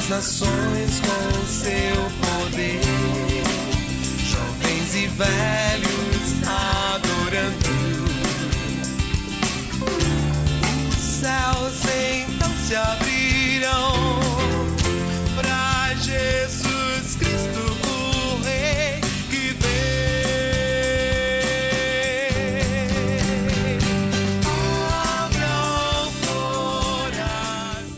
as nações com o seu poder, jovens e velhos adorando. Os céus então se abrirão para Jesus Cristo, o Rei que vem. Abra o coração.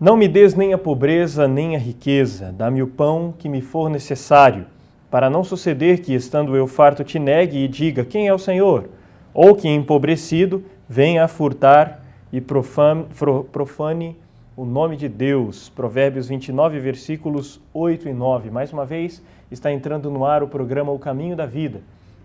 Não me des nem a pobreza, nem a riqueza, dá-me o pão que me for necessário, para não suceder que, estando eu farto, te negue e diga, quem é o Senhor? Ou que, empobrecido, venha a furtar e profane o nome de Deus. Provérbios 29, versículos 8 e 9. Mais uma vez, está entrando no ar o programa O Caminho da Vida.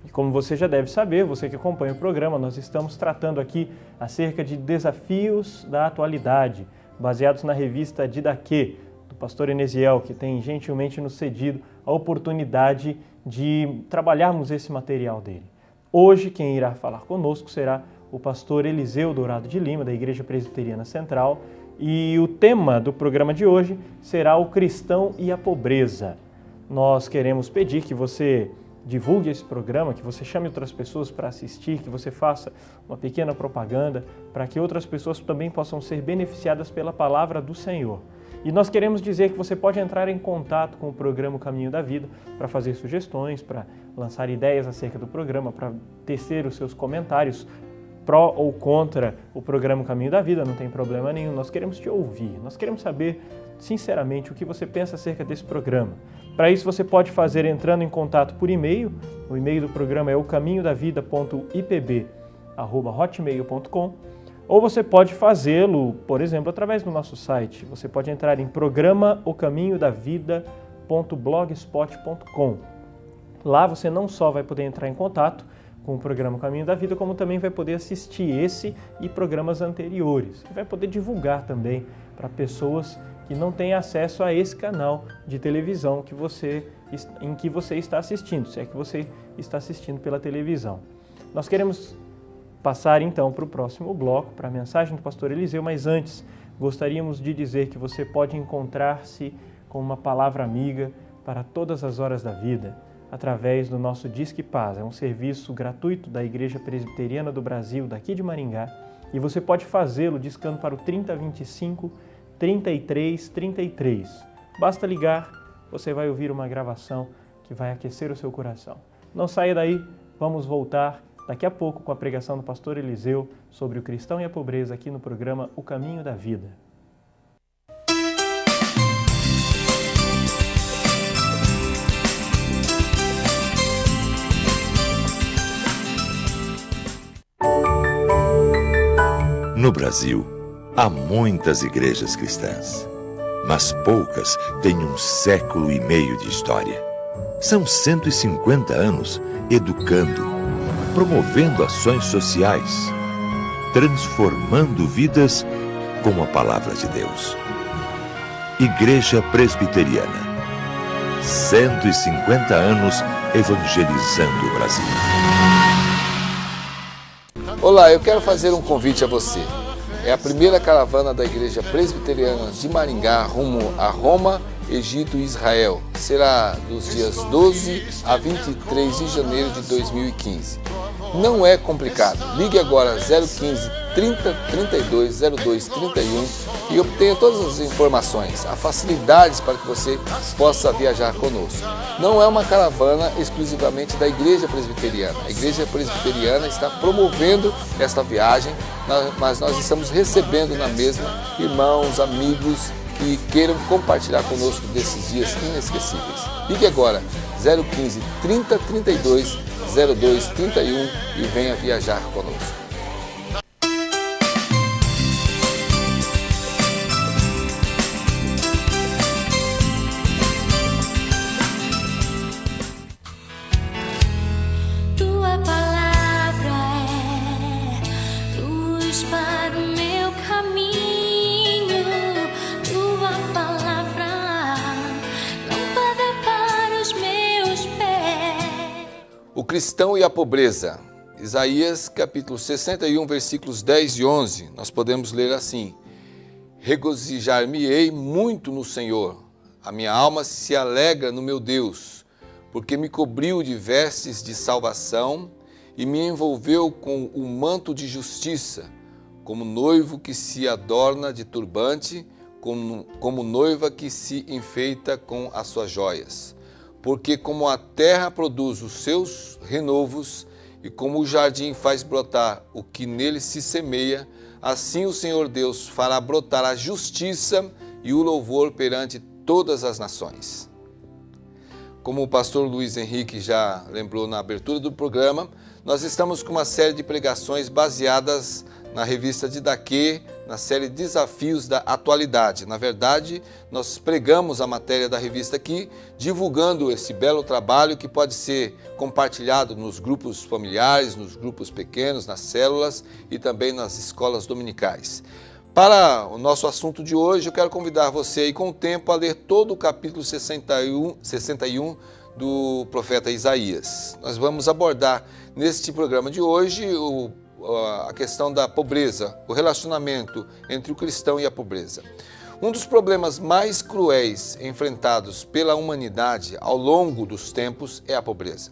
E como você já deve saber, você que acompanha o programa, nós estamos tratando aqui acerca de desafios da atualidade, baseados na revista Didaquê, do pastor Enesiel, que tem gentilmente nos cedido a oportunidade de trabalharmos esse material dele. Hoje, quem irá falar conosco será o pastor Eliseu Dourado de Lima, da Igreja Presbiteriana Central, e o tema do programa de hoje será o cristão e a pobreza. Nós queremos pedir que você divulgue esse programa, que você chame outras pessoas para assistir, que você faça uma pequena propaganda para que outras pessoas também possam ser beneficiadas pela palavra do Senhor. E nós queremos dizer que você pode entrar em contato com o programa O Caminho da Vida para fazer sugestões, para lançar ideias acerca do programa, para tecer os seus comentários pró ou contra o programa O Caminho da Vida, não tem problema nenhum. Nós queremos te ouvir, nós queremos saber sinceramente o que você pensa acerca desse programa. Para isso você pode fazer entrando em contato por e-mail. O e-mail do programa é ocaminhodavida.ipb@hotmail.com, ou você pode fazê-lo, por exemplo, através do nosso site. Você pode entrar em programa ocaminhodavida.blogspot.com. Lá você não só vai poder entrar em contato com o programa O Caminho da Vida, como também vai poder assistir esse e programas anteriores. E vai poder divulgar também para pessoas que não têm acesso a esse canal de televisão em que você está assistindo, se é que você está assistindo pela televisão. Nós queremos passar então para o próximo bloco, para a mensagem do pastor Eliseu, mas antes gostaríamos de dizer que você pode encontrar-se com uma palavra amiga para todas as horas da vida, através do nosso Disque Paz. É um serviço gratuito da Igreja Presbiteriana do Brasil, daqui de Maringá, e você pode fazê-lo discando para o 3025 3333. Basta ligar, você vai ouvir uma gravação que vai aquecer o seu coração. Não saia daí, vamos voltar daqui a pouco com a pregação do pastor Eliseu sobre o cristão e a pobreza aqui no programa O Caminho da Vida. No Brasil, há muitas igrejas cristãs, mas poucas têm 1,5 século de história. São 150 anos educando, promovendo ações sociais, transformando vidas com a palavra de Deus. Igreja Presbiteriana, 150 anos evangelizando o Brasil. Olá, eu quero fazer um convite a você. É a primeira caravana da Igreja Presbiteriana de Maringá rumo a Roma, Egito e Israel. Será dos dias 12 a 23 de janeiro de 2015. Não é complicado. Ligue agora 015 30 32 02 31 e obtenha todas as informações, as facilidades para que você possa viajar conosco. Não é uma caravana exclusivamente da Igreja Presbiteriana. A Igreja Presbiteriana está promovendo esta viagem, mas nós estamos recebendo na mesma irmãos, amigos que queiram compartilhar conosco desses dias inesquecíveis. Ligue agora 015 30 32 02 31 e venha viajar conosco. O cristão e a pobreza. Isaías capítulo 61, versículos 10 e 11, nós podemos ler assim: Regozijar-me-ei muito no Senhor. A minha alma se alegra no meu Deus, porque me cobriu de vestes de salvação e me envolveu com o manto de justiça, como noivo que se adorna de turbante, como noiva que se enfeita com as suas joias. Porque como a terra produz os seus renovos, e como o jardim faz brotar o que nele se semeia, assim o Senhor Deus fará brotar a justiça e o louvor perante todas as nações. Como o pastor Luiz Henrique já lembrou na abertura do programa, nós estamos com uma série de pregações baseadas na revista Didaquê, na série Desafios da Atualidade. Na verdade, nós pregamos a matéria da revista aqui, divulgando esse belo trabalho que pode ser compartilhado nos grupos familiares, nos grupos pequenos, nas células e também nas escolas dominicais. Para o nosso assunto de hoje, eu quero convidar você aí com o tempo a ler todo o capítulo 61 do profeta Isaías. Nós vamos abordar neste programa de hoje a questão da pobreza, o relacionamento entre o cristão e a pobreza. Um dos problemas mais cruéis enfrentados pela humanidade ao longo dos tempos é a pobreza.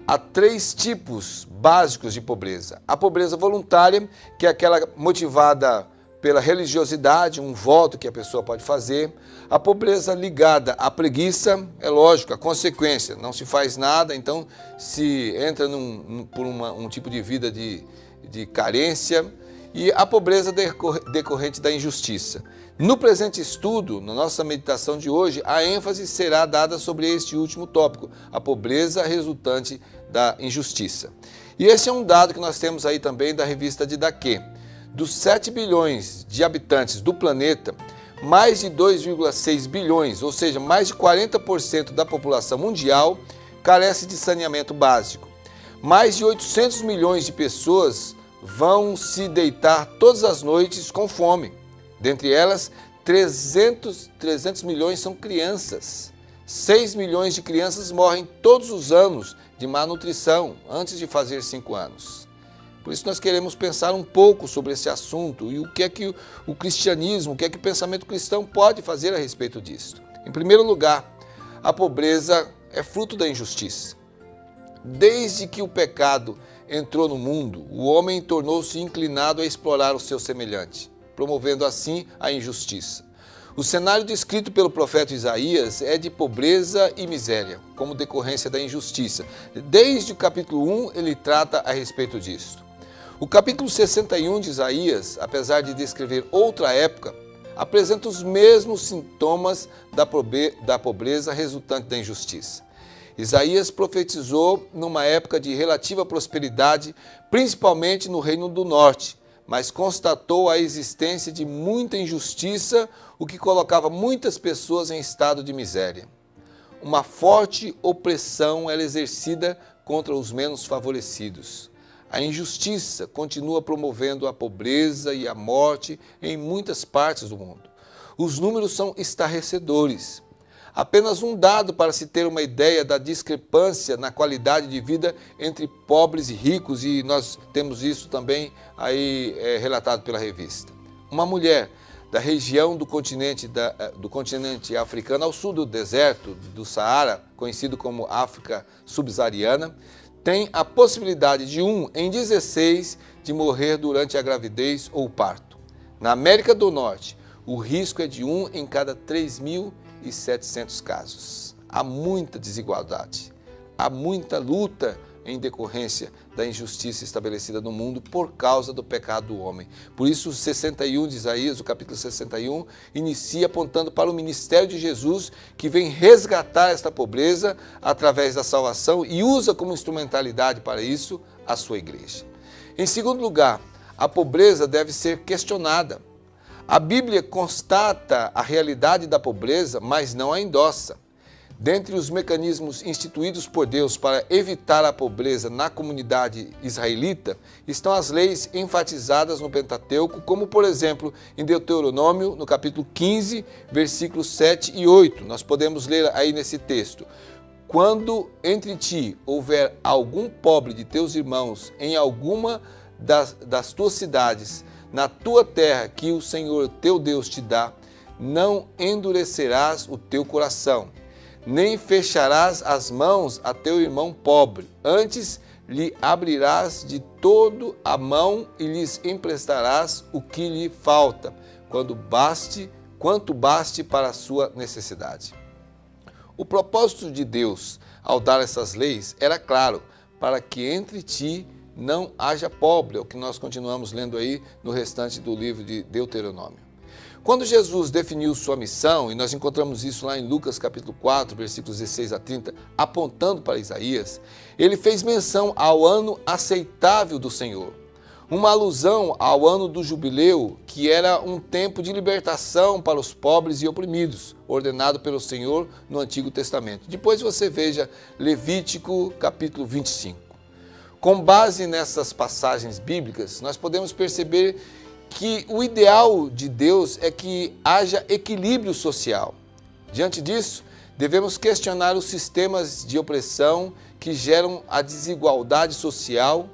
Há 3 tipos básicos de pobreza. A pobreza voluntária, que é aquela motivada pela religiosidade, um voto que a pessoa pode fazer. A pobreza ligada à preguiça, é lógico, a consequência, não se faz nada, então se entra por um tipo de vida de carência. E a pobreza decorrente da injustiça. No presente estudo, na nossa meditação de hoje, a ênfase será dada sobre este último tópico, a pobreza resultante da injustiça. E esse é um dado que nós temos aí também da revista Didaquê. Dos 7 bilhões de habitantes do planeta, mais de 2,6 bilhões, ou seja, mais de 40% da população mundial, carece de saneamento básico. Mais de 800 milhões de pessoas vão se deitar todas as noites com fome. Dentre elas, 300 milhões são crianças. 6 milhões de crianças morrem todos os anos de má nutrição antes de fazer 5 anos. Por isso nós queremos pensar um pouco sobre esse assunto e o que é que o cristianismo, o que é que o pensamento cristão pode fazer a respeito disso. Em primeiro lugar, a pobreza é fruto da injustiça. Desde que o pecado entrou no mundo, o homem tornou-se inclinado a explorar o seu semelhante, promovendo assim a injustiça. O cenário descrito pelo profeta Isaías é de pobreza e miséria, como decorrência da injustiça. Desde o capítulo 1, ele trata a respeito disso. O capítulo 61 de Isaías, apesar de descrever outra época, apresenta os mesmos sintomas da pobreza resultante da injustiça. Isaías profetizou numa época de relativa prosperidade, principalmente no Reino do Norte, mas constatou a existência de muita injustiça, o que colocava muitas pessoas em estado de miséria. Uma forte opressão era exercida contra os menos favorecidos. A injustiça continua promovendo a pobreza e a morte em muitas partes do mundo. Os números são estarrecedores. Apenas um dado para se ter uma ideia da discrepância na qualidade de vida entre pobres e ricos, e nós temos isso também aí relatado pela revista. Uma mulher da região do continente africano ao sul do deserto do Saara, conhecido como África subsaariana, tem a possibilidade de 1 em 16 de morrer durante a gravidez ou o parto. Na América do Norte, o risco é de 1 em cada 3.700 casos. Há muita desigualdade, há muita luta em decorrência da injustiça estabelecida no mundo por causa do pecado do homem. Por isso, o 61 de Isaías, o capítulo 61, inicia apontando para o ministério de Jesus, que vem resgatar esta pobreza através da salvação e usa como instrumentalidade para isso a sua igreja. Em segundo lugar, a pobreza deve ser questionada. A Bíblia constata a realidade da pobreza, mas não a endossa. Dentre os mecanismos instituídos por Deus para evitar a pobreza na comunidade israelita, estão as leis enfatizadas no Pentateuco, como, por exemplo, em Deuteronômio, no capítulo 15, versículos 7 e 8. Nós podemos ler aí nesse texto: quando entre ti houver algum pobre de teus irmãos em alguma das tuas cidades, na tua terra que o Senhor teu Deus te dá, não endurecerás o teu coração, nem fecharás as mãos a teu irmão pobre, antes lhe abrirás de todo a mão e lhes emprestarás o que lhe falta, quanto baste para a sua necessidade. O propósito de Deus ao dar essas leis era claro, para que entre ti não haja pobre, é o que nós continuamos lendo aí no restante do livro de Deuteronômio. Quando Jesus definiu sua missão, e nós encontramos isso lá em Lucas capítulo 4, versículos 16 a 30, apontando para Isaías, ele fez menção ao ano aceitável do Senhor, uma alusão ao ano do jubileu, que era um tempo de libertação para os pobres e oprimidos, ordenado pelo Senhor no Antigo Testamento. Depois você veja Levítico capítulo 25. Com base nessas passagens bíblicas, nós podemos perceber que o ideal de Deus é que haja equilíbrio social. Diante disso, devemos questionar os sistemas de opressão que geram a desigualdade social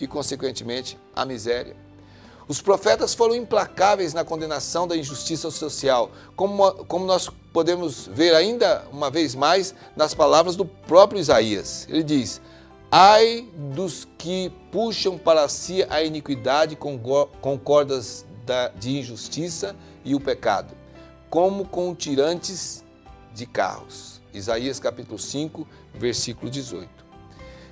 e, consequentemente, a miséria. Os profetas foram implacáveis na condenação da injustiça social, como nós podemos ver ainda uma vez mais nas palavras do próprio Isaías. Ele diz: ai dos que puxam para si a iniquidade com cordas de injustiça e o pecado, como com tirantes de carros. Isaías capítulo 5, versículo 18.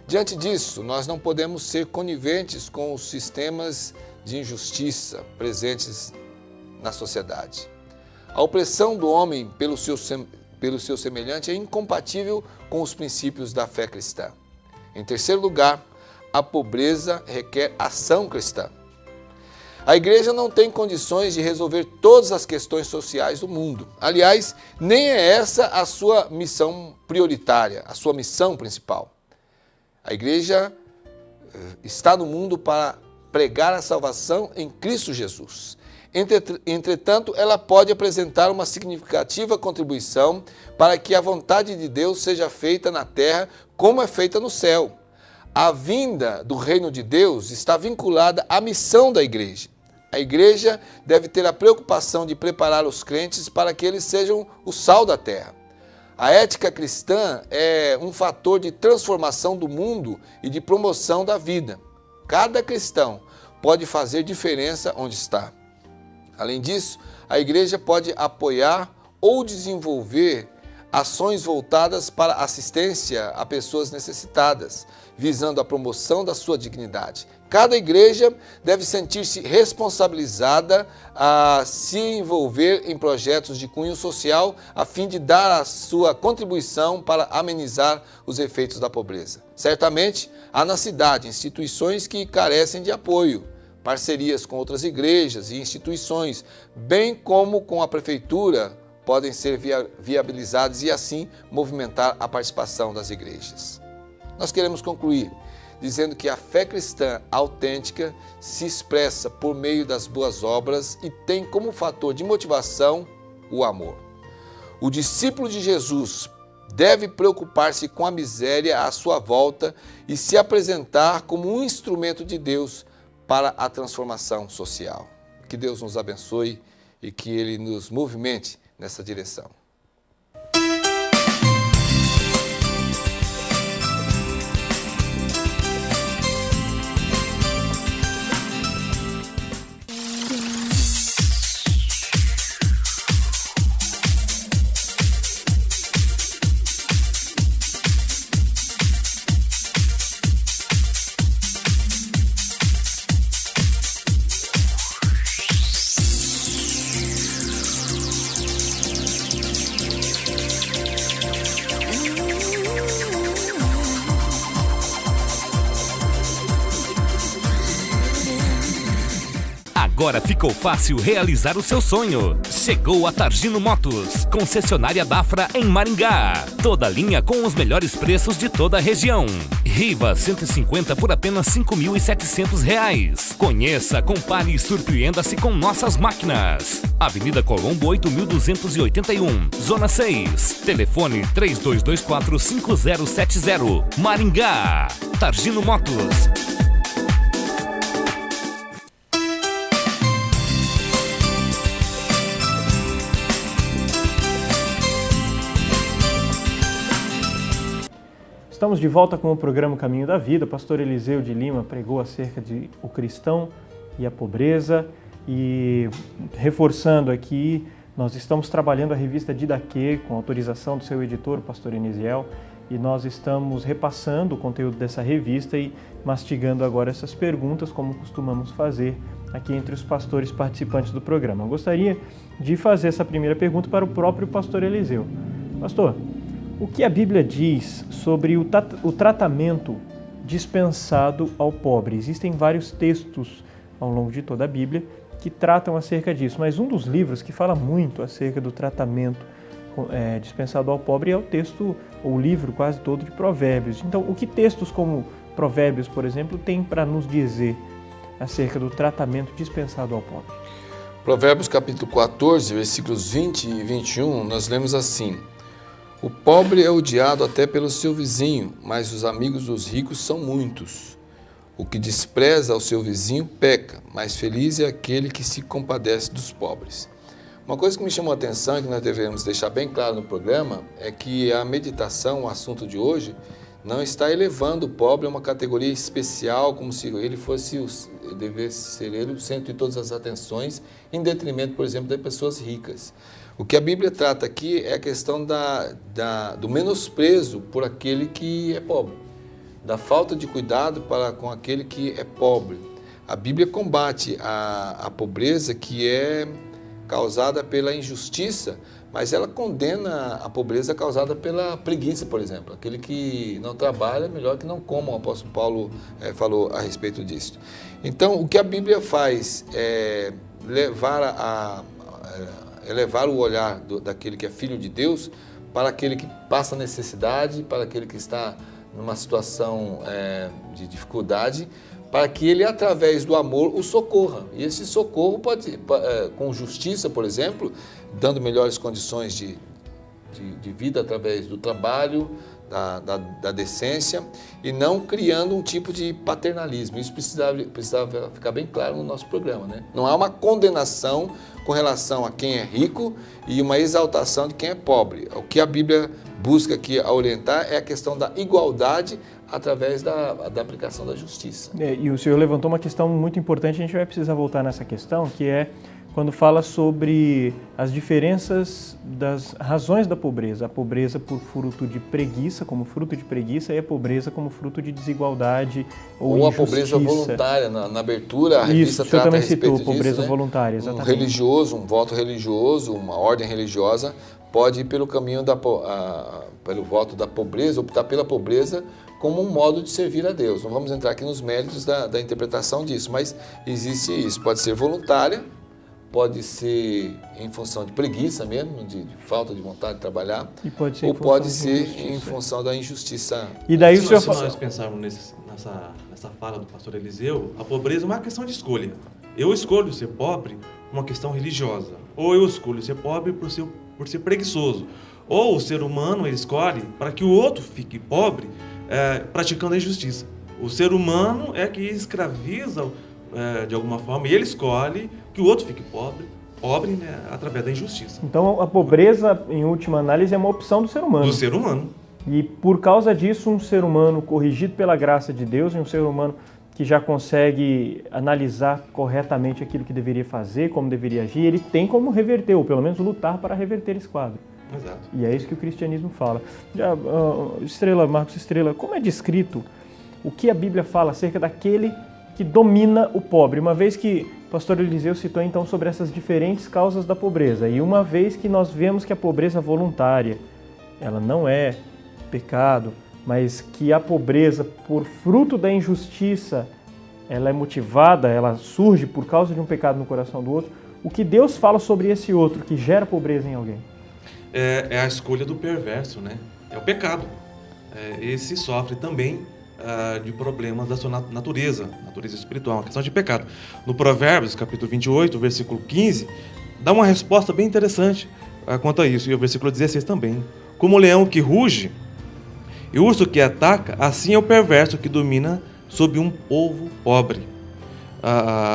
Diante disso, nós não podemos ser coniventes com os sistemas de injustiça presentes na sociedade. A opressão do homem pelo seu semelhante é incompatível com os princípios da fé cristã. Em terceiro lugar, a pobreza requer ação cristã. A igreja não tem condições de resolver todas as questões sociais do mundo. Aliás, nem é essa a sua missão prioritária, a sua missão principal. A igreja está no mundo para pregar a salvação em Cristo Jesus. Entretanto, ela pode apresentar uma significativa contribuição para que a vontade de Deus seja feita na terra como é feita no céu. A vinda do reino de Deus está vinculada à missão da igreja. A igreja deve ter a preocupação de preparar os crentes para que eles sejam o sal da terra. A ética cristã é um fator de transformação do mundo e de promoção da vida. Cada cristão pode fazer diferença onde está. Além disso, a igreja pode apoiar ou desenvolver ações voltadas para assistência a pessoas necessitadas, visando a promoção da sua dignidade. Cada igreja deve sentir-se responsabilizada a se envolver em projetos de cunho social a fim de dar a sua contribuição para amenizar os efeitos da pobreza. Certamente, há na cidade instituições que carecem de apoio, parcerias com outras igrejas e instituições, bem como com a prefeitura, podem ser viabilizadas e assim movimentar a participação das igrejas. Nós queremos concluir dizendo que a fé cristã autêntica se expressa por meio das boas obras e tem como fator de motivação o amor. O discípulo de Jesus deve preocupar-se com a miséria à sua volta e se apresentar como um instrumento de Deus para a transformação social. Que Deus nos abençoe e que Ele nos movimente nessa direção. Agora ficou fácil realizar o seu sonho. Chegou a Targino Motos, concessionária Dafra em Maringá. Toda linha com os melhores preços de toda a região. Riva 150 por apenas R$ 5.700. Conheça, compare e surpreenda-se com nossas máquinas. Avenida Colombo 8.281, Zona 6. Telefone 3224-5070. Maringá. Targino Motos. Estamos de volta com o programa Caminho da Vida. O pastor Eliseu de Lima pregou acerca de o cristão e a pobreza. E reforçando aqui, nós estamos trabalhando a revista Didaquê com autorização do seu editor, o pastor Enisiel, e nós estamos repassando o conteúdo dessa revista e mastigando agora essas perguntas, como costumamos fazer aqui entre os pastores participantes do programa. Eu gostaria de fazer essa primeira pergunta para o próprio pastor Eliseu. Pastor, o que a Bíblia diz sobre o tratamento dispensado ao pobre? Existem vários textos ao longo de toda a Bíblia que tratam acerca disso, mas um dos livros que fala muito acerca do tratamento dispensado ao pobre é o texto, ou o livro quase todo de Provérbios. Então, o que textos como Provérbios, por exemplo, tem para nos dizer acerca do tratamento dispensado ao pobre? Provérbios capítulo 14, versículos 20 e 21, nós lemos assim: o pobre é odiado até pelo seu vizinho, mas os amigos dos ricos são muitos. O que despreza o seu vizinho peca, mas feliz é aquele que se compadece dos pobres. Uma coisa que me chamou a atenção e que nós devemos deixar bem claro no programa é que a meditação, o assunto de hoje, não está elevando o pobre a uma categoria especial, como se ele devesse ser ele o centro de todas as atenções, em detrimento, por exemplo, de pessoas ricas. O que a Bíblia trata aqui é a questão do menosprezo por aquele que é pobre, da falta de cuidado com aquele que é pobre. A Bíblia combate a pobreza que é causada pela injustiça, mas ela condena a pobreza causada pela preguiça, por exemplo. Aquele que não trabalha é melhor que não coma, o apóstolo Paulo falou a respeito disso. Então, o que a Bíblia faz é elevar o olhar daquele que é filho de Deus para aquele que passa necessidade, para aquele que está numa situação de dificuldade, para que ele, através do amor, o socorra. E esse socorro pode, com justiça, por exemplo, dando melhores condições de vida através do trabalho, da decência, e não criando um tipo de paternalismo. Isso precisava ficar bem claro no nosso programa, né? Não há uma condenação com relação a quem é rico e uma exaltação de quem é pobre. O que a Bíblia busca aqui a orientar é a questão da igualdade através da aplicação da justiça. E o senhor levantou uma questão muito importante, a gente vai precisar voltar nessa questão, que é quando fala sobre as diferenças das razões da pobreza. A pobreza por fruto de preguiça, como fruto de preguiça, e a pobreza como fruto de desigualdade ou injustiça. A pobreza voluntária. Na abertura, a revista trata a respeito disso, pobreza né? voluntária, exatamente. Um religioso, um voto religioso, uma ordem religiosa pode ir pelo caminho pelo voto da pobreza, optar pela pobreza como um modo de servir a Deus. Não vamos entrar aqui nos méritos da interpretação disso, mas existe isso. Pode ser voluntária, pode ser em função de preguiça mesmo, de falta de vontade de trabalhar, ou pode ser em função da injustiça. E daí se nós pensarmos nessa fala do pastor Eliseu, a pobreza é uma questão de escolha. Eu escolho ser pobre por uma questão religiosa, ou eu escolho ser pobre por ser preguiçoso, ou o ser humano ele escolhe para que o outro fique pobre praticando a injustiça. O ser humano é que escraviza de alguma forma, e ele escolhe que o outro fique pobre, né, através da injustiça. Então a pobreza, em última análise, é uma opção do ser humano. Do ser humano. E por causa disso, um ser humano corrigido pela graça de Deus, um ser humano que já consegue analisar corretamente aquilo que deveria fazer, como deveria agir, ele tem como reverter, ou pelo menos lutar para reverter esse quadro. Exato. E é isso que o cristianismo fala. Marcos Estrela, como é descrito o que a Bíblia fala acerca daquele que domina o pobre? Uma vez que o pastor Eliseu citou então sobre essas diferentes causas da pobreza, e uma vez que nós vemos que a pobreza voluntária, ela não é pecado, mas que a pobreza por fruto da injustiça, ela é motivada, ela surge por causa de um pecado no coração do outro, o que Deus fala sobre esse outro que gera pobreza em alguém? É a escolha do perverso, né? É o pecado. Esse sofre também de problemas da sua natureza espiritual, uma questão de pecado. No Provérbios, capítulo 28, versículo 15, dá uma resposta bem interessante quanto a isso, e o versículo 16 também. Como o leão que ruge e o urso que ataca, assim é o perverso que domina sobre um povo pobre.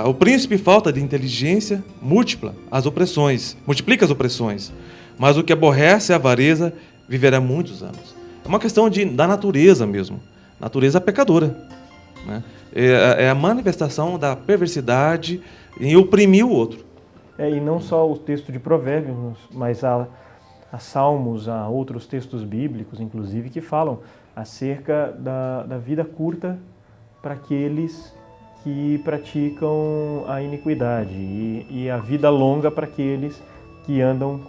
O príncipe falta de inteligência multiplica as opressões, mas o que aborrece a avareza viverá muitos anos. É uma questão da natureza mesmo, natureza pecadora, né? É a manifestação da perversidade em oprimir o outro. E não só o texto de Provérbios, mas há Salmos, há outros textos bíblicos, inclusive, que falam acerca da vida curta para aqueles que praticam a iniquidade e a vida longa para aqueles que andam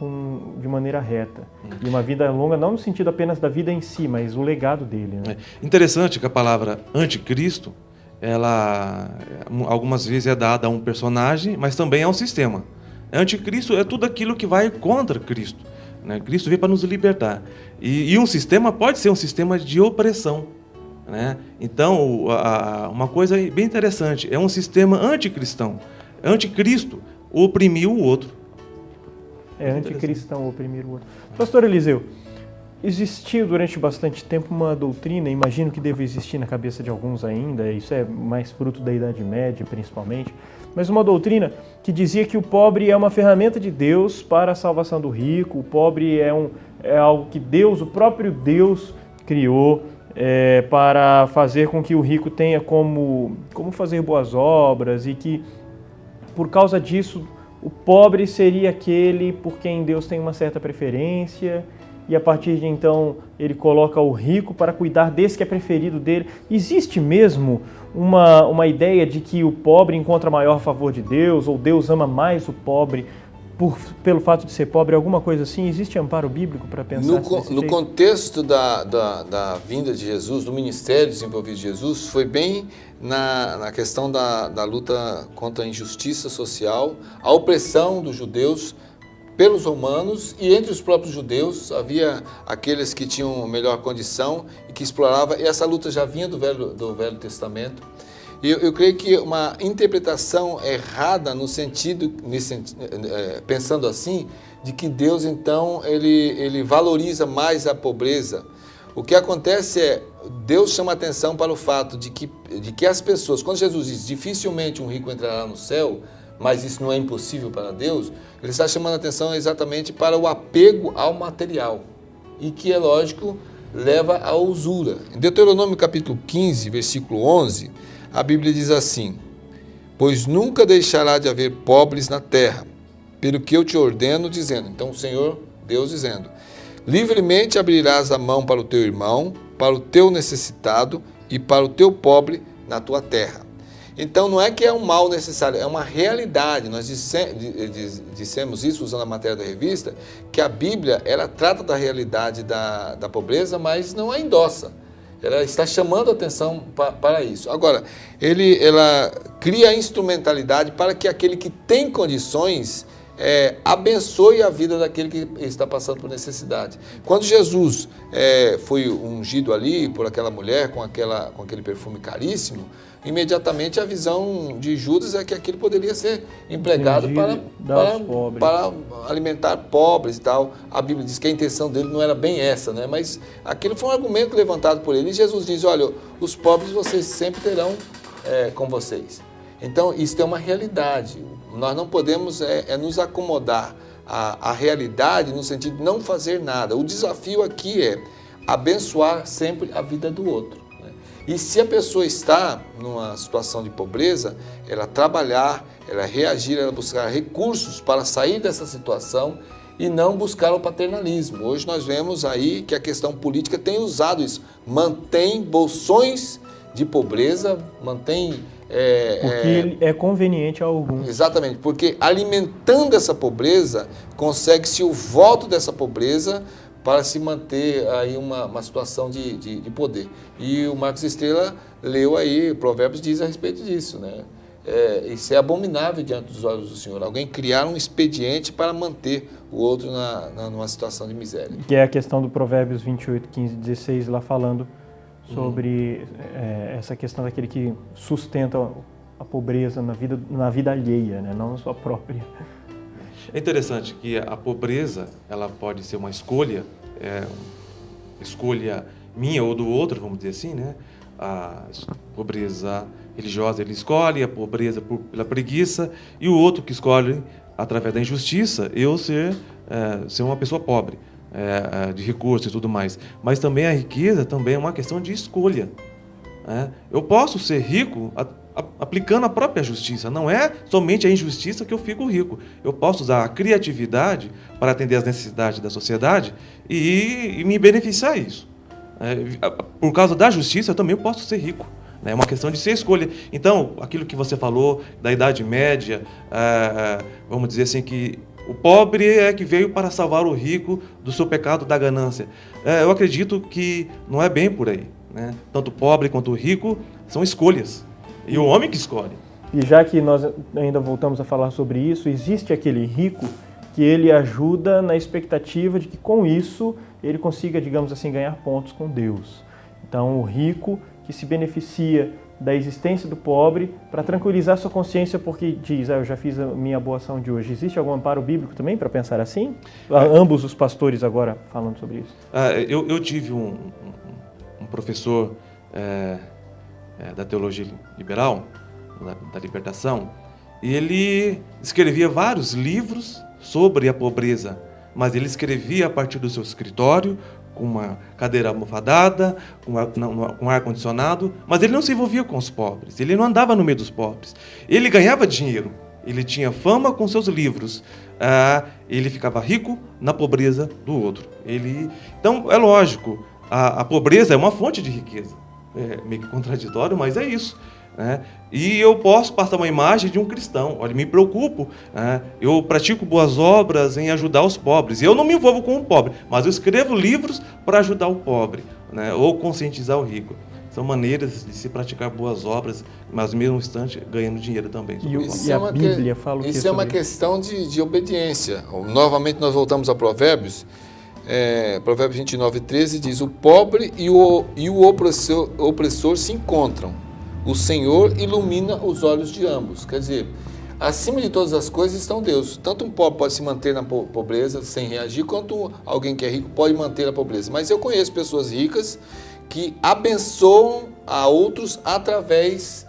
de maneira reta. E uma vida longa não no sentido apenas da vida em si, mas o legado dele, né? Interessante que a palavra anticristo, ela algumas vezes é dada a um personagem, mas também a um sistema. Anticristo é tudo aquilo que vai contra Cristo, né? Cristo veio para nos libertar. E um sistema pode ser um sistema de opressão, né? Então, uma coisa bem interessante, é um sistema anticristão. Anticristo oprimiu o outro. Anticristão oprimir o outro. Pastor Eliseu, existiu durante bastante tempo uma doutrina, imagino que deve existir na cabeça de alguns ainda, isso é mais fruto da Idade Média principalmente, mas uma doutrina que dizia que o pobre é uma ferramenta de Deus para a salvação do rico, o pobre é algo que Deus, o próprio Deus, criou para fazer com que o rico tenha como fazer boas obras e que, por causa disso, o pobre seria aquele por quem Deus tem uma certa preferência e a partir de então ele coloca o rico para cuidar desse que é preferido dele. Existe mesmo uma ideia de que o pobre encontra maior favor de Deus ou Deus ama mais o pobre pelo fato de ser pobre, alguma coisa assim? Existe amparo bíblico para pensar no contexto da vinda de Jesus, do ministério desenvolvido de Jesus, foi bem na questão da luta contra a injustiça social, a opressão dos judeus pelos romanos, e entre os próprios judeus havia aqueles que tinham melhor condição e que exploravam, e essa luta já vinha do Velho Testamento. E eu creio que uma interpretação errada no sentido, pensando assim, de que Deus então ele valoriza mais a pobreza. O que acontece é, Deus chama atenção para o fato de que as pessoas, quando Jesus diz, dificilmente um rico entrará no céu, mas isso não é impossível para Deus, ele está chamando atenção exatamente para o apego ao material, e que, é lógico, leva à usura. Em Deuteronômio capítulo 15, versículo 11, a Bíblia diz assim: pois nunca deixará de haver pobres na terra, pelo que eu te ordeno, dizendo. Então o Senhor, Deus dizendo, livremente abrirás a mão para o teu irmão, para o teu necessitado e para o teu pobre na tua terra. Então não é que é um mal necessário, é uma realidade. Nós dissemos isso usando a matéria da revista, que a Bíblia ela trata da realidade da pobreza, mas não a endossa. Ela está chamando a atenção para isso. Agora, ela cria a instrumentalidade para que aquele que tem condições abençoe a vida daquele que está passando por necessidade. Quando Jesus foi ungido ali por aquela mulher com aquele perfume caríssimo, imediatamente a visão de Judas é que aquilo poderia ser empregado para alimentar pobres e tal. A Bíblia diz que a intenção dele não era bem essa, né? Mas aquilo foi um argumento levantado por ele. E Jesus diz, olha, os pobres vocês sempre terão com vocês. Então, isso é uma realidade. Nós não podemos nos acomodar à realidade no sentido de não fazer nada. O desafio aqui é abençoar sempre a vida do outro. E se a pessoa está numa situação de pobreza, ela trabalhar, ela reagir, ela buscar recursos para sair dessa situação e não buscar o paternalismo. Hoje nós vemos aí que a questão política tem usado isso. Mantém bolsões de pobreza, mantém... porque é conveniente a alguns. Exatamente, porque alimentando essa pobreza, consegue-se o voto dessa pobreza para se manter aí uma situação de poder. E o Marcos Estrela leu aí, Provérbios diz a respeito disso, né? Isso é abominável diante dos olhos do Senhor. Alguém criar um expediente para manter o outro numa situação de miséria. Que é a questão do Provérbios 28, 15, 16, lá falando sobre essa questão daquele que sustenta a pobreza na vida alheia, né? Não na sua própria. É interessante que a pobreza ela pode ser uma escolha minha ou do outro, vamos dizer assim, né? A pobreza religiosa ele escolhe, a pobreza pela preguiça, e o outro que escolhe através da injustiça eu ser uma pessoa pobre. de recursos e tudo mais. Mas também a riqueza também é uma questão de escolha. Eu posso ser rico aplicando a própria justiça. Não é somente a injustiça que eu fico rico. Eu posso usar a criatividade para atender às necessidades da sociedade e me beneficiar disso. Por causa da justiça, eu também posso ser rico. É uma questão de ser escolha. Então, aquilo que você falou da Idade Média, vamos dizer assim, que o pobre é que veio para salvar o rico do seu pecado da ganância. Eu acredito que não é bem por aí. Né? Tanto o pobre quanto o rico são escolhas. E o homem que escolhe. E já que nós ainda voltamos a falar sobre isso, existe aquele rico que ele ajuda na expectativa de que com isso ele consiga, digamos assim, ganhar pontos com Deus. Então o rico que se beneficia da existência do pobre para tranquilizar sua consciência porque diz, eu já fiz a minha boa ação de hoje. Existe algum amparo bíblico também para pensar assim? Ambos os pastores agora falando sobre isso. Eu tive um professor da teologia liberal, da libertação, e ele escrevia vários livros sobre a pobreza, mas ele escrevia a partir do seu escritório, com uma cadeira almofadada, com ar-condicionado, mas ele não se envolvia com os pobres, ele não andava no meio dos pobres. Ele ganhava dinheiro, ele tinha fama com seus livros, ele ficava rico na pobreza do outro. Então, é lógico, a pobreza é uma fonte de riqueza. É meio que contraditório, mas é isso. E eu posso passar uma imagem de um cristão. Olha, me preocupo, eu pratico boas obras em ajudar os pobres. Eu não me envolvo com o pobre, mas eu escrevo livros para ajudar o pobre, ou conscientizar o rico. São maneiras de se praticar boas obras, mas no mesmo instante ganhando dinheiro também. E a Bíblia fala o que isso é uma questão de obediência. Novamente nós voltamos a Provérbios. Provérbios 29:13 diz: o pobre e o opressor se encontram. O Senhor ilumina os olhos de ambos. Quer dizer, acima de todas as coisas estão Deus. Tanto um pobre pode se manter na pobreza sem reagir, quanto alguém que é rico pode manter a pobreza. Mas eu conheço pessoas ricas que abençoam a outros através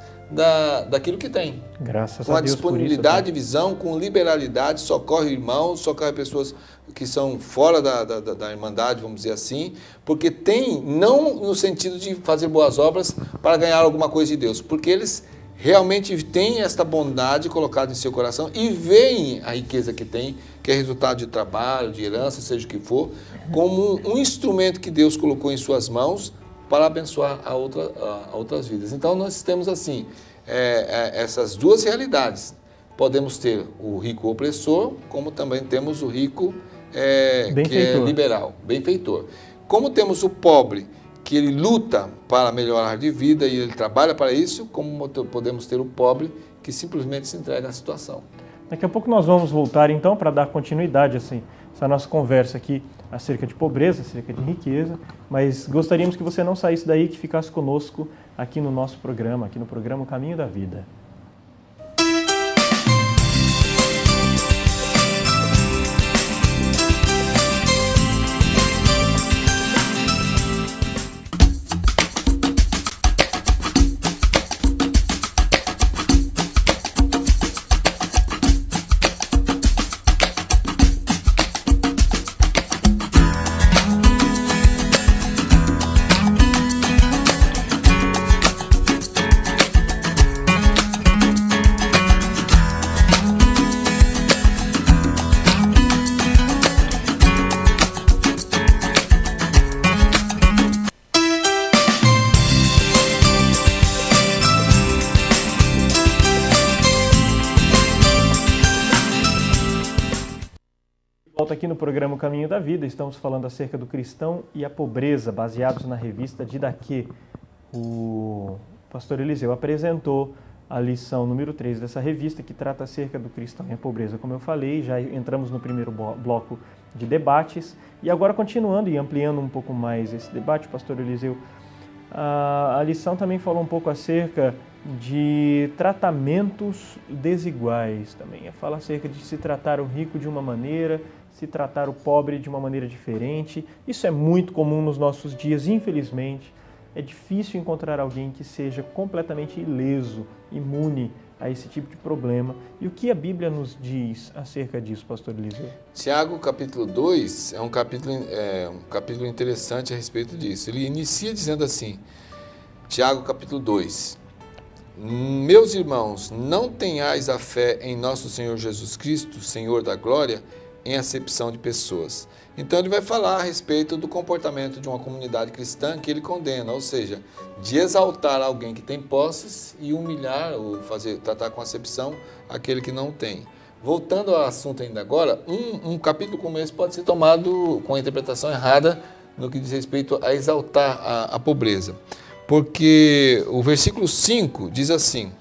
daquilo que tem. Graças com a Deus. Com a disponibilidade, visão, com liberalidade, socorre irmãos, socorre pessoas que são fora da irmandade, vamos dizer assim, porque tem, não no sentido de fazer boas obras para ganhar alguma coisa de Deus, porque eles realmente têm esta bondade colocada em seu coração e veem a riqueza que tem, que é resultado de trabalho, de herança, seja o que for, como um instrumento que Deus colocou em suas mãos para abençoar a outras vidas. Então nós temos assim, essas duas realidades. Podemos ter o rico opressor, como também temos o rico que é liberal, benfeitor. Como temos o pobre, que ele luta para melhorar de vida e ele trabalha para isso, como podemos ter o pobre que simplesmente se entrega à situação. Daqui a pouco nós vamos voltar então para dar continuidade assim, essa nossa conversa aqui acerca de pobreza, acerca de riqueza, mas gostaríamos que você não saísse daí, que ficasse conosco aqui no nosso programa, aqui no programa O Caminho da Vida. Volta aqui no programa O Caminho da Vida, estamos falando acerca do cristão e a pobreza, baseados na revista Didaquê. O pastor Eliseu apresentou a lição número 3 dessa revista, que trata acerca do cristão e a pobreza. Como eu falei, já entramos no primeiro bloco de debates, e agora continuando e ampliando um pouco mais esse debate, pastor Eliseu, a lição também falou um pouco acerca de tratamentos desiguais também. Fala acerca de se tratar o rico de uma maneira, se tratar o pobre de uma maneira diferente. Isso é muito comum nos nossos dias, infelizmente. É difícil encontrar alguém que seja completamente ileso, imune a esse tipo de problema. E o que a Bíblia nos diz acerca disso, pastor Eliseu? Tiago, capítulo 2, é um capítulo interessante a respeito disso. Ele inicia dizendo assim, Tiago, capítulo 2, meus irmãos, não tenhais a fé em nosso Senhor Jesus Cristo, Senhor da glória, em acepção de pessoas. Então ele vai falar a respeito do comportamento de uma comunidade cristã que ele condena, ou seja, de exaltar alguém que tem posses e humilhar ou tratar com acepção aquele que não tem. Voltando ao assunto ainda agora, um capítulo como esse pode ser tomado com a interpretação errada no que diz respeito a exaltar a pobreza. Porque o versículo 5 diz assim,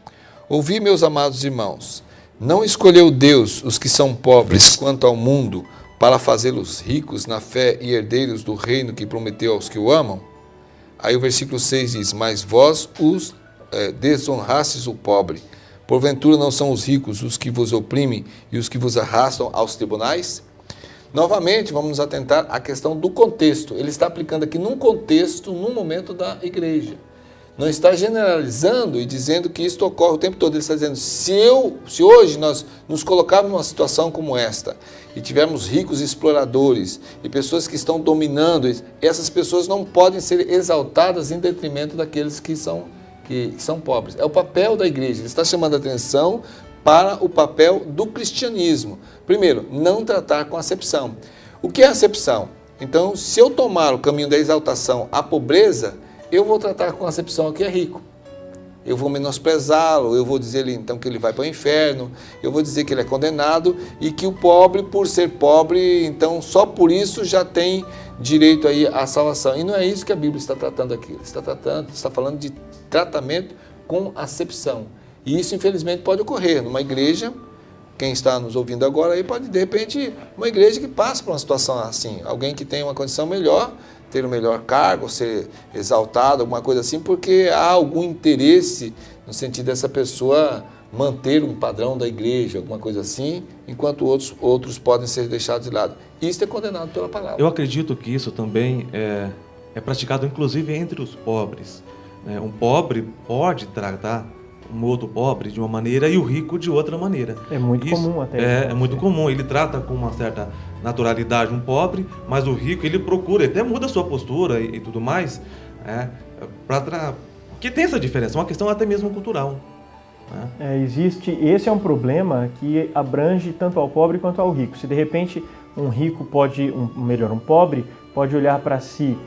ouvi, meus amados irmãos, não escolheu Deus os que são pobres quanto ao mundo para fazê-los ricos na fé e herdeiros do reino que prometeu aos que o amam? Aí o versículo 6 diz, mas vós os desonrastes o pobre. Porventura não são os ricos os que vos oprimem e os que vos arrastam aos tribunais? Novamente, vamos nos atentar à questão do contexto. Ele está aplicando aqui num contexto, num momento da igreja. Não está generalizando e dizendo que isso ocorre o tempo todo. Ele está dizendo, se hoje nós nos colocarmos numa situação como esta e tivermos ricos exploradores e pessoas que estão dominando, essas pessoas não podem ser exaltadas em detrimento daqueles que são pobres. É o papel da igreja. Ele está chamando a atenção para o papel do cristianismo. Primeiro, não tratar com acepção. O que é acepção? Então, se eu tomar o caminho da exaltação à pobreza, eu vou tratar com acepção ao que é rico. Eu vou menosprezá-lo, eu vou dizer então que ele vai para o inferno, eu vou dizer que ele é condenado e que o pobre, por ser pobre, então só por isso já tem direito aí à salvação. E não é isso que a Bíblia está tratando aqui. Está falando de tratamento com acepção. E isso, infelizmente, pode ocorrer numa igreja. Quem está nos ouvindo agora aí pode, de repente, uma igreja que passa por uma situação assim. Alguém que tem uma condição melhor, ter um melhor cargo, ser exaltado, alguma coisa assim, porque há algum interesse no sentido dessa pessoa manter um padrão da igreja, alguma coisa assim, enquanto outros podem ser deixados de lado. Isso é condenado pela palavra. Eu acredito que isso também é praticado, inclusive, entre os pobres. Um pobre pode tratar um outro pobre de uma maneira e o rico de outra maneira. É muito comum até. É muito comum. Ele trata com uma certa naturalidade um pobre, mas o rico, ele procura, ele até muda a sua postura e tudo mais, porque tem essa diferença, uma questão até mesmo cultural. Esse é um problema que abrange tanto ao pobre quanto ao rico. Se de repente um pobre pode olhar para si,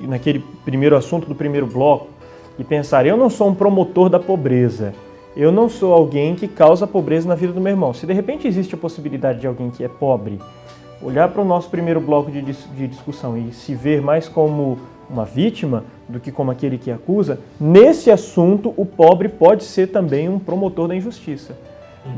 naquele primeiro assunto do primeiro bloco, e pensar, eu não sou um promotor da pobreza, eu não sou alguém que causa pobreza na vida do meu irmão. Se de repente existe a possibilidade de alguém que é pobre, olhar para o nosso primeiro bloco de discussão e se ver mais como uma vítima do que como aquele que acusa, nesse assunto o pobre pode ser também um promotor da injustiça.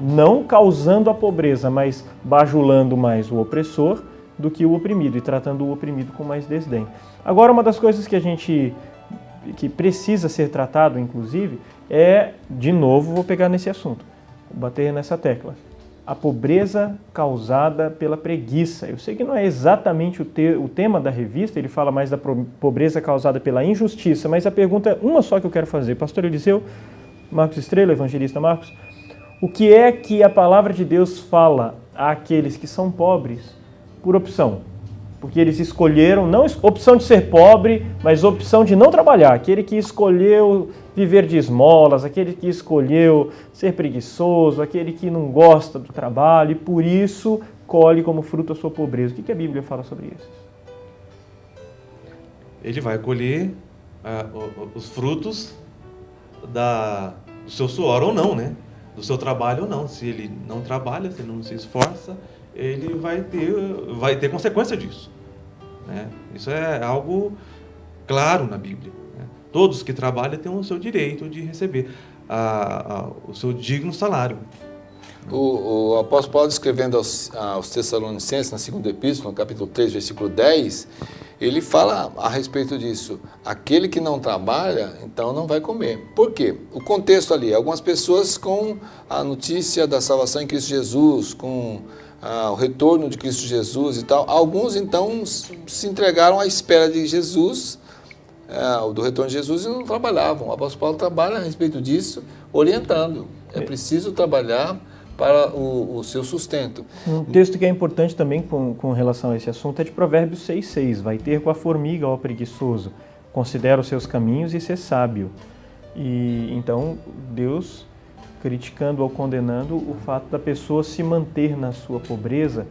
Não causando a pobreza, mas bajulando mais o opressor do que o oprimido e tratando o oprimido com mais desdém. Agora, uma das coisas que precisa ser tratado, inclusive, de novo, vou pegar nesse assunto, vou bater nessa tecla, a pobreza causada pela preguiça. Eu sei que não é exatamente o tema da revista, ele fala mais da pobreza causada pela injustiça, mas a pergunta é uma só que eu quero fazer. Pastor Eliseu, Marcos Estrela, evangelista Marcos, o que é que a palavra de Deus fala àqueles que são pobres por opção? Porque eles escolheram, não opção de ser pobre, mas opção de não trabalhar. Aquele que escolheu viver de esmolas, aquele que escolheu ser preguiçoso, aquele que não gosta do trabalho e por isso colhe como fruto a sua pobreza. O que a Bíblia fala sobre isso? Ele vai colher os frutos do seu suor ou não, né? Do seu trabalho ou não. Se ele não trabalha, se ele não se esforça, ele vai ter consequência disso. Né? Isso é algo claro na Bíblia. Né? Todos que trabalham têm o seu direito de receber o seu digno salário. O apóstolo Paulo, escrevendo aos Tessalonicenses, na segunda epístola, no capítulo 3, versículo 10, ele fala a respeito disso. Aquele que não trabalha, então não vai comer. Por quê? O contexto ali, algumas pessoas com a notícia da salvação em Cristo Jesus, com o retorno de Cristo Jesus e tal, alguns então se entregaram à espera de Jesus, do retorno de Jesus, e não trabalhavam. O apóstolo Paulo trabalha a respeito disso, orientando. É preciso trabalhar para o seu sustento. Um texto que é importante também com relação a esse assunto é de Provérbios 6,6. Vai ter com a formiga, ó preguiçoso, considera os seus caminhos e ser sábio. E então Deus criticando ou condenando o fato da pessoa se manter na sua pobreza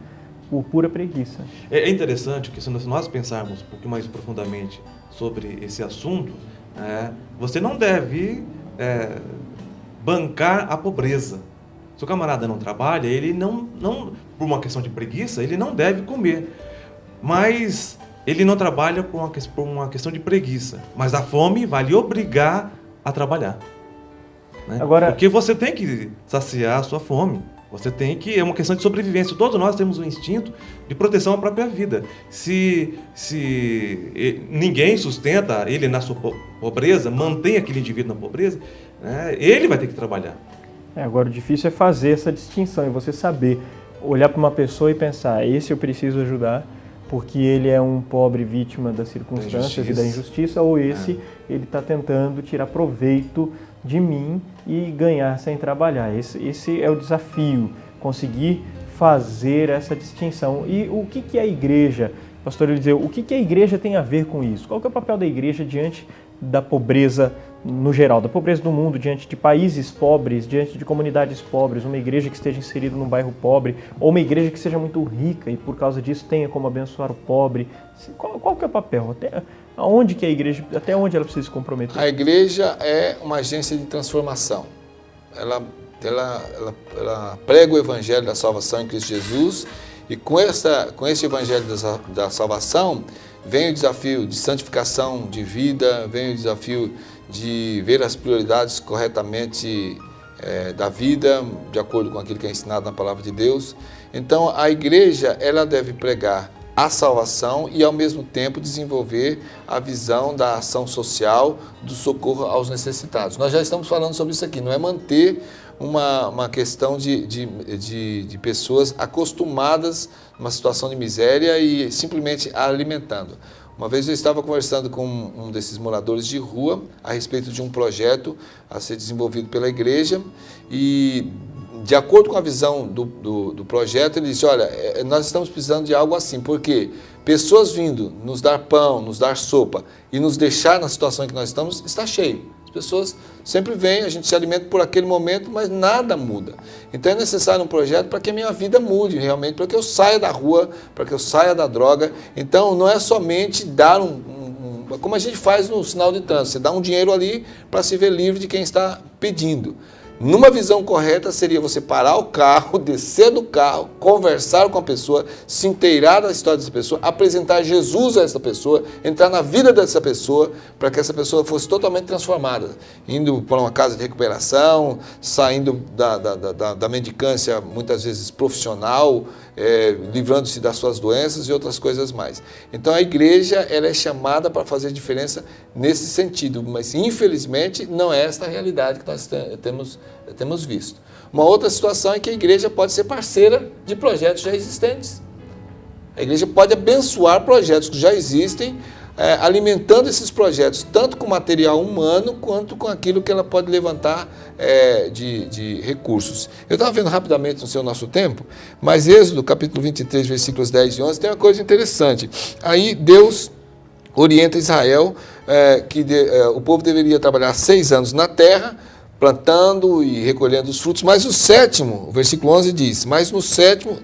por pura preguiça. É interessante que se nós pensarmos um pouco mais profundamente sobre esse assunto, você não deve bancar a pobreza. Se o camarada não trabalha, ele não, por uma questão de preguiça, ele não deve comer. Mas ele não trabalha por uma questão de preguiça. Mas a fome vai lhe obrigar a trabalhar. Né? Agora, porque você tem que saciar a sua fome. Você tem que... É uma questão de sobrevivência. Todos nós temos um instinto de proteção à própria vida. Se ninguém sustenta ele na sua pobreza, mantém aquele indivíduo na pobreza, né, ele vai ter que trabalhar. Agora o difícil é fazer essa distinção e você saber olhar para uma pessoa e pensar, esse eu preciso ajudar porque ele é um pobre vítima das circunstâncias e da injustiça, ou esse ele está tentando tirar proveito de mim e ganhar sem trabalhar. Esse é o desafio, conseguir fazer essa distinção. E o que é a igreja? Pastor Eliseu, o que a igreja tem a ver com isso? Qual que é o papel da igreja diante da pobreza no geral, da pobreza do mundo, diante de países pobres, diante de comunidades pobres, uma igreja que esteja inserida num bairro pobre, ou uma igreja que seja muito rica e por causa disso tenha como abençoar o pobre? Qual que é o papel? Até onde ela precisa se comprometer? A igreja é uma agência de transformação. Ela prega o evangelho da salvação em Cristo Jesus, e com esse evangelho da salvação vem o desafio de santificação de vida, vem o desafio de ver as prioridades corretamente da vida, de acordo com aquilo que é ensinado na palavra de Deus. Então a igreja ela deve pregar a salvação e ao mesmo tempo desenvolver a visão da ação social, do socorro aos necessitados. Nós já estamos falando sobre isso aqui, não é manter uma questão de pessoas acostumadas numa situação de miséria e simplesmente alimentando. Uma vez eu estava conversando com um desses moradores de rua a respeito de um projeto a ser desenvolvido pela igreja e, de acordo com a visão do projeto, ele disse, olha, nós estamos precisando de algo assim, porque pessoas vindo nos dar pão, nos dar sopa e nos deixar na situação em que nós estamos, está cheio. As pessoas sempre vêm, a gente se alimenta por aquele momento, mas nada muda. Então é necessário um projeto para que a minha vida mude realmente, para que eu saia da rua, para que eu saia da droga. Então não é somente dar como a gente faz no sinal de trânsito, você dá um dinheiro ali para se ver livre de quem está pedindo. Numa visão correta seria você parar o carro, descer do carro, conversar com a pessoa, se inteirar da história dessa pessoa, apresentar Jesus a essa pessoa, entrar na vida dessa pessoa para que essa pessoa fosse totalmente transformada, indo para uma casa de recuperação, saindo da mendicância muitas vezes profissional, livrando-se das suas doenças e outras coisas mais. Então a igreja ela é chamada para fazer diferença nesse sentido, mas infelizmente não é esta a realidade que nós temos visto. Uma outra situação é que a igreja pode ser parceira de projetos já existentes. A igreja pode abençoar projetos que já existem, alimentando esses projetos, tanto com material humano, quanto com aquilo que ela pode levantar de recursos. Eu estava vendo rapidamente no nosso tempo, mas Êxodo, capítulo 23, versículos 10 e 11, tem uma coisa interessante. Aí Deus orienta Israel que o povo deveria trabalhar 6 anos na terra, plantando e recolhendo os frutos, mas o sétimo, o versículo 11 diz, mas no sétimo,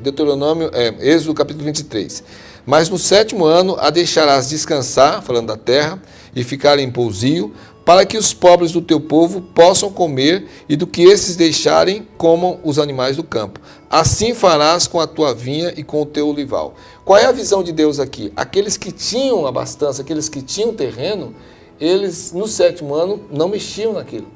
Êxodo capítulo 23, mas no sétimo ano a deixarás descansar, falando da terra, e ficar em pousio, para que os pobres do teu povo possam comer, e do que esses deixarem, comam os animais do campo. Assim farás com a tua vinha e com o teu olival. Qual é a visão de Deus aqui? Aqueles que tinham abastança, aqueles que tinham terreno, eles no sétimo ano não mexiam naquilo,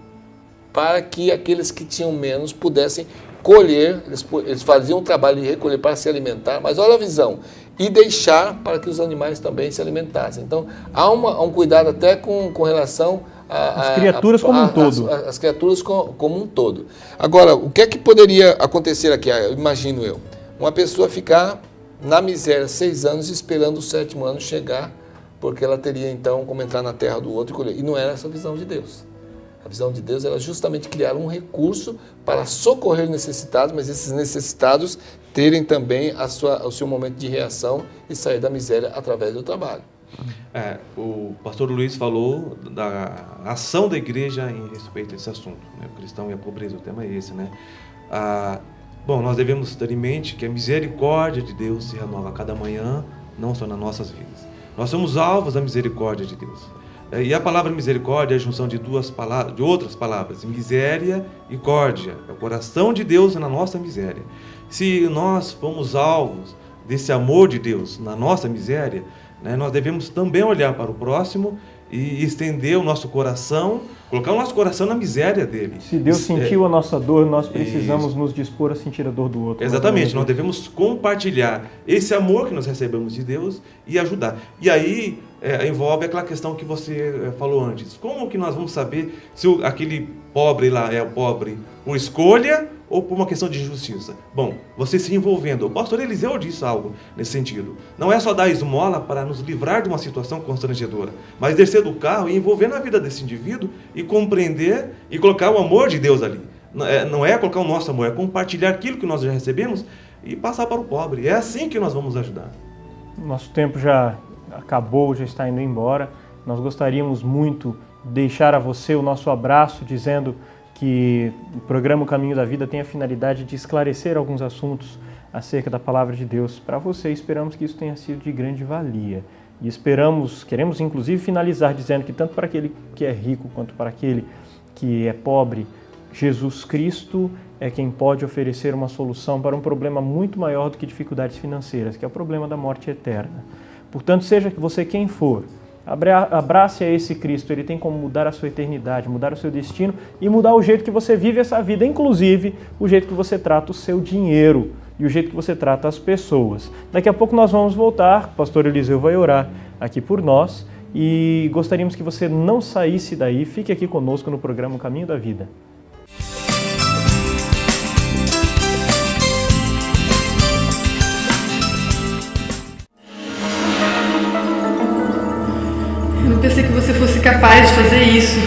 para que aqueles que tinham menos pudessem colher, eles faziam o trabalho de recolher para se alimentar, mas olha a visão, e deixar para que os animais também se alimentassem. Então, há um cuidado até com relação às criaturas como um todo. As criaturas como um todo. Agora, o que é que poderia acontecer aqui? Imagino eu, uma pessoa ficar na miséria 6 anos esperando o 7º ano chegar, porque ela teria então como entrar na terra do outro e colher. E não era essa a visão de Deus. A visão de Deus era justamente criar um recurso para socorrer necessitados, mas esses necessitados terem também o seu momento de reação e sair da miséria através do trabalho. O pastor Luiz falou da ação da igreja em respeito a esse assunto, né? O cristão e a pobreza, o tema é esse, né? Bom, nós devemos ter em mente que a misericórdia de Deus se renova a cada manhã, não só nas nossas vidas. Nós somos alvos da misericórdia de Deus. E a palavra misericórdia é a junção de outras palavras, miséria e córdia. É o coração de Deus na nossa miséria. Se nós fomos alvos desse amor de Deus na nossa miséria, né, nós devemos também olhar para o próximo e estender o nosso coração, colocar o nosso coração na miséria dele. Se Deus sentiu a nossa dor, nós precisamos nos dispor a sentir a dor do outro. Exatamente, nós devemos compartilhar esse amor que nós recebemos de Deus e ajudar. E aí envolve aquela questão que você falou antes. Como que nós vamos saber se aquele pobre lá é pobre por escolha ou por uma questão de justiça? Bom, você se envolvendo. O pastor Eliseu disse algo nesse sentido. Não é só dar esmola para nos livrar de uma situação constrangedora, mas descer do carro e envolver na vida desse indivíduo e compreender e colocar o amor de Deus ali. Não é colocar o nosso amor, é compartilhar aquilo que nós já recebemos e passar para o pobre. É assim que nós vamos ajudar. Nosso tempo já acabou, já está indo embora. Nós gostaríamos muito de deixar a você o nosso abraço, dizendo que o programa O Caminho da Vida tem a finalidade de esclarecer alguns assuntos acerca da Palavra de Deus para você. Esperamos que isso tenha sido de grande valia. E queremos inclusive finalizar dizendo que tanto para aquele que é rico quanto para aquele que é pobre, Jesus Cristo é quem pode oferecer uma solução para um problema muito maior do que dificuldades financeiras, que é o problema da morte eterna. Portanto, seja você quem for, abrace a esse Cristo. Ele tem como mudar a sua eternidade, mudar o seu destino e mudar o jeito que você vive essa vida, inclusive o jeito que você trata o seu dinheiro e o jeito que você trata as pessoas. Daqui a pouco nós vamos voltar, o pastor Eliseu vai orar aqui por nós e gostaríamos que você não saísse daí, fique aqui conosco no programa O Caminho da Vida. Eu não pensei que você fosse capaz de fazer isso.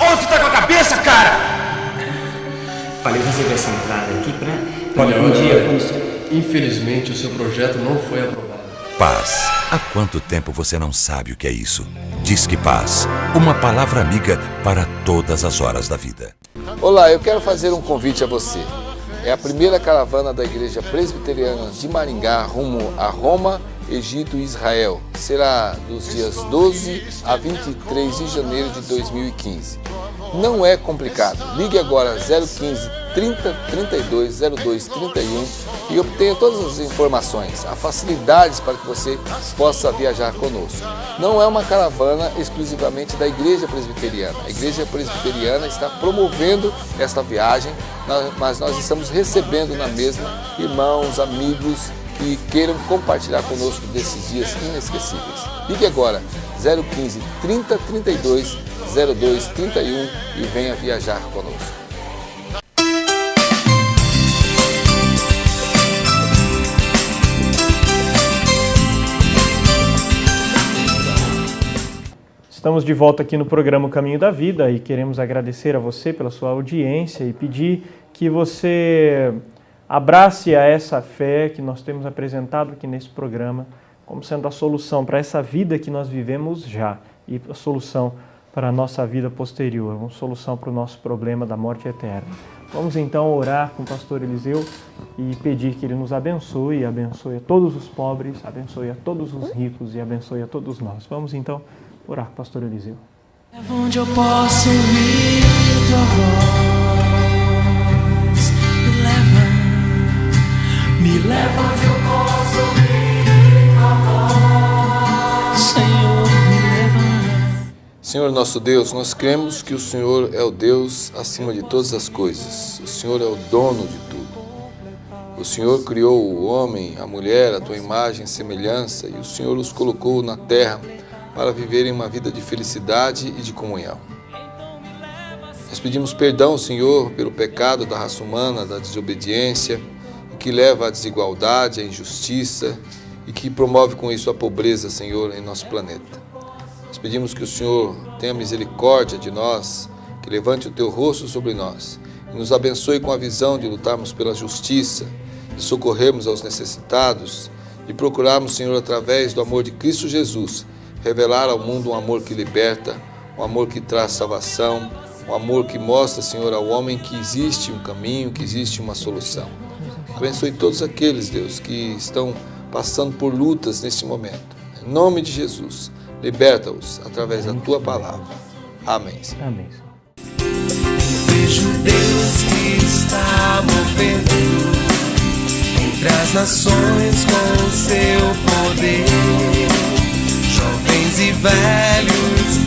Onde você tá com a cabeça, cara? Falei fazer essa entrada aqui pra Olha, um dia... infelizmente o seu projeto não foi aprovado. Paz. Há quanto tempo você não sabe o que é isso? Disque Paz, uma palavra amiga para todas as horas da vida. Olá, eu quero fazer um convite a você. É a primeira caravana da Igreja Presbiteriana de Maringá rumo a Roma, Egito e Israel. Será dos dias 12 a 23 de janeiro de 2015. Não é complicado. Ligue agora 015 30 32 02 31 e obtenha todas as informações, as facilidades para que você possa viajar conosco. Não é uma caravana exclusivamente da Igreja Presbiteriana. A Igreja Presbiteriana está promovendo esta viagem, mas nós estamos recebendo na mesma irmãos, amigos que queiram compartilhar conosco desses dias inesquecíveis. Ligue agora 015 30 32 02 31 e venha viajar conosco. Estamos de volta aqui no programa O Caminho da Vida e queremos agradecer a você pela sua audiência e pedir que você abrace a essa fé que nós temos apresentado aqui nesse programa como sendo a solução para essa vida que nós vivemos já e a solução para a nossa vida posterior, uma solução para o nosso problema da morte eterna. Vamos então orar com o pastor Eliseu e pedir que ele nos abençoe a todos os pobres, abençoe a todos os ricos e abençoe a todos nós. Vamos então orar com o pastor Eliseu. Leva onde eu posso ouvir tua voz. Me leva onde eu posso ouvir tua voz. Senhor, me leva. Senhor nosso Deus, nós cremos que o Senhor é o Deus acima de todas as coisas. O Senhor é o dono de tudo. O Senhor criou o homem, a mulher, a tua imagem e semelhança, e o Senhor os colocou na terra para viverem uma vida de felicidade e de comunhão. Nós pedimos perdão, Senhor, pelo pecado da raça humana, da desobediência, que leva à desigualdade, à injustiça e que promove com isso a pobreza, Senhor, em nosso planeta. Nós pedimos que o Senhor tenha misericórdia de nós, que levante o teu rosto sobre nós e nos abençoe com a visão de lutarmos pela justiça, de socorrermos aos necessitados, de procurarmos, Senhor, através do amor de Cristo Jesus, revelar ao mundo um amor que liberta, um amor que traz salvação, um amor que mostra, Senhor, ao homem que existe um caminho, que existe uma solução. Abençoe todos aqueles, Deus, que estão passando por lutas neste momento. Em nome de Jesus, liberta-os através da tua palavra. Amém. Amém. Vejo Deus que está movendo entre as nações com o seu poder. Jovens e velhos